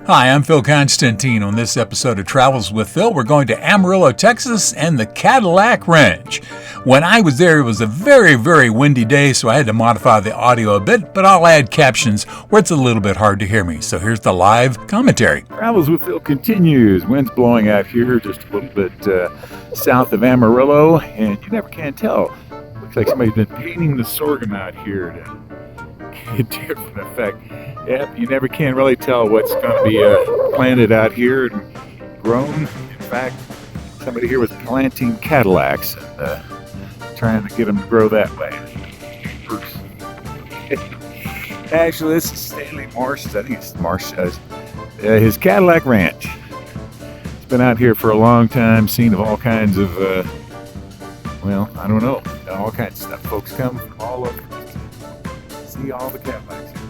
Hi, I'm Phil Constantine. On this episode of Travels with Phil, we're going to Amarillo, Texas, and the Cadillac Ranch. When I was there, it was a very, very windy day, so I had to modify the audio a bit, but I'll add captions where it's a little bit hard to hear me. So here's the live commentary. Travels with Phil continues. Wind's blowing out here just a little bit south of Amarillo, and you never can tell. Looks like somebody's been painting the sorghum out here to get a different effect. Yep, you never can really tell what's going to be planted out here and grown. In fact, somebody here was planting Cadillacs and trying to get them to grow that way. Actually, this is Stanley Marsh. I think it's Marsh. His Cadillac Ranch. It's been out here for a long time, seen of all kinds of, well, I don't know, all kinds of stuff. Folks come from all over to see all the Cadillacs here.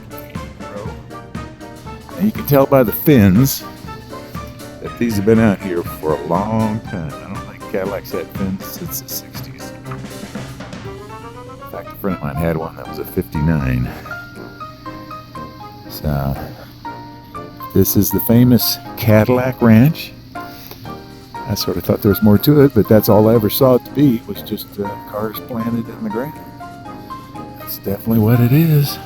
And you can tell by the fins that these have been out here for a long time. I don't think Cadillacs had fins since the 60s. In fact, a friend of mine had one that was a 59. So, this is the famous Cadillac Ranch. I sort of thought there was more to it, but that's all I ever saw it to be, was just cars planted in the ground. That's definitely what it is.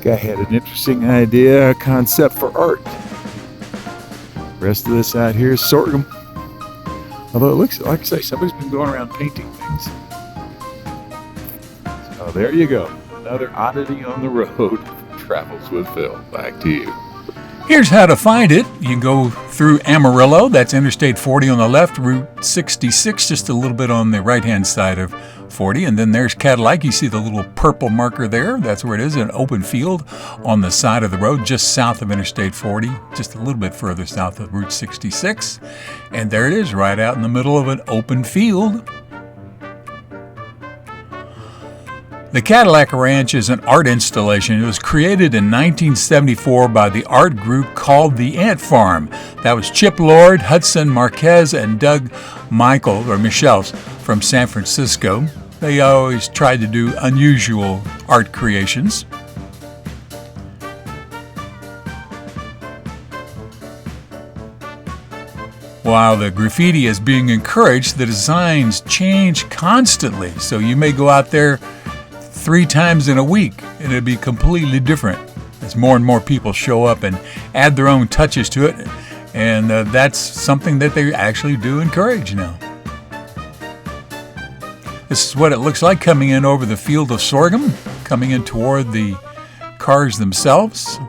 Guy had an interesting idea, a concept for art. The rest of this out here is sorghum. Although it looks like I say somebody's been going around painting things. So there you go. Another oddity on the road. Travels with Phil. Back to you. Here's how to find it. You go through Amarillo, that's Interstate 40 on the left, Route 66 just a little bit on the right-hand side of 40, and then there's Cadillac. You see the little purple marker there. That's where it is, an open field on the side of the road just south of Interstate 40, just a little bit further south of Route 66. And there it is, right out in the middle of an open field. The Cadillac Ranch is an art installation. It was created in 1974 by the art group called the Ant Farm. That was Chip Lord, Hudson, Marquez, and Doug Michels from San Francisco. They always tried to do unusual art creations. While the graffiti is being encouraged, the designs change constantly. So you may go out there 3 times in a week, and it'll be completely different as more and more people show up and add their own touches to it, and that's something that they actually do encourage now. This is what it looks like coming in over the field of sorghum, coming in toward the cars themselves.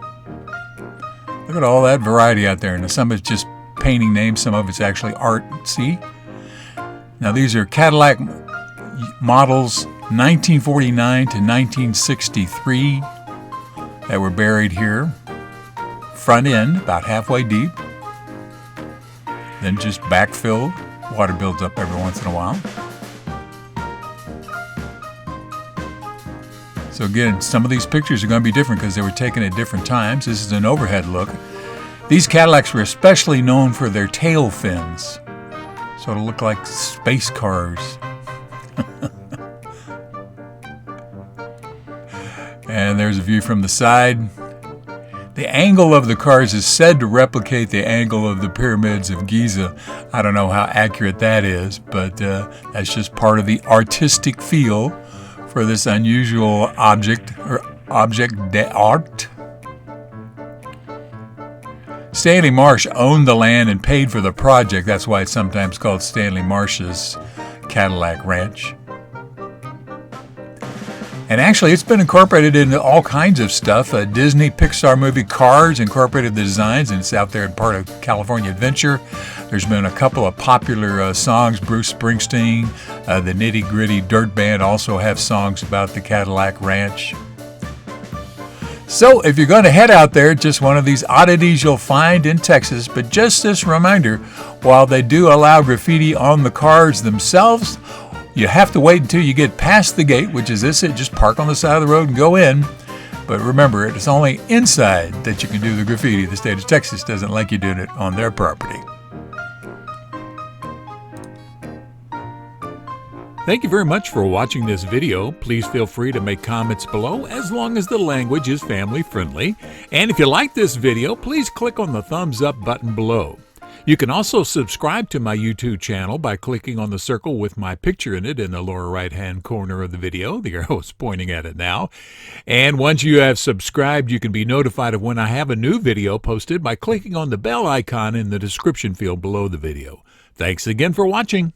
Look at all that variety out there, and some of it's just painting names, some of it's actually art. See? Now these are Cadillac models 1949 to 1963 that were buried here. Front end, about halfway deep. Then just backfilled. Water builds up every once in a while. So again, some of these pictures are going to be different because they were taken at different times. This is an overhead look. These Cadillacs were especially known for their tail fins. Sort of look like space cars. And there's a view from the side. The angle of the cars is said to replicate the angle of the pyramids of Giza. I don't know how accurate that is, but that's just part of the artistic feel for this unusual object d'art. Stanley Marsh owned the land and paid for the project. That's why it's sometimes called Stanley Marsh's Cadillac Ranch. And actually, it's been incorporated into all kinds of stuff. A Disney Pixar movie, Cars, incorporated the designs, and it's out there in part of California Adventure. There's been a couple of popular songs. Bruce Springsteen, the Nitty Gritty Dirt Band also have songs about the Cadillac Ranch. So if you're going to head out there, just one of these oddities you'll find in Texas. But just this reminder, while they do allow graffiti on the cars themselves, you have to wait until you get past the gate, which is this. Just park on the side of the road and go in. But remember, it's only inside that you can do the graffiti. The state of Texas doesn't like you doing it on their property. Thank you very much for watching this video. Please feel free to make comments below as long as the language is family friendly. And if you like this video, please click on the thumbs up button below. You can also subscribe to my YouTube channel by clicking on the circle with my picture in it in the lower right-hand corner of the video. The arrow is pointing at it now. And once you have subscribed, you can be notified of when I have a new video posted by clicking on the bell icon in the description field below the video. Thanks again for watching.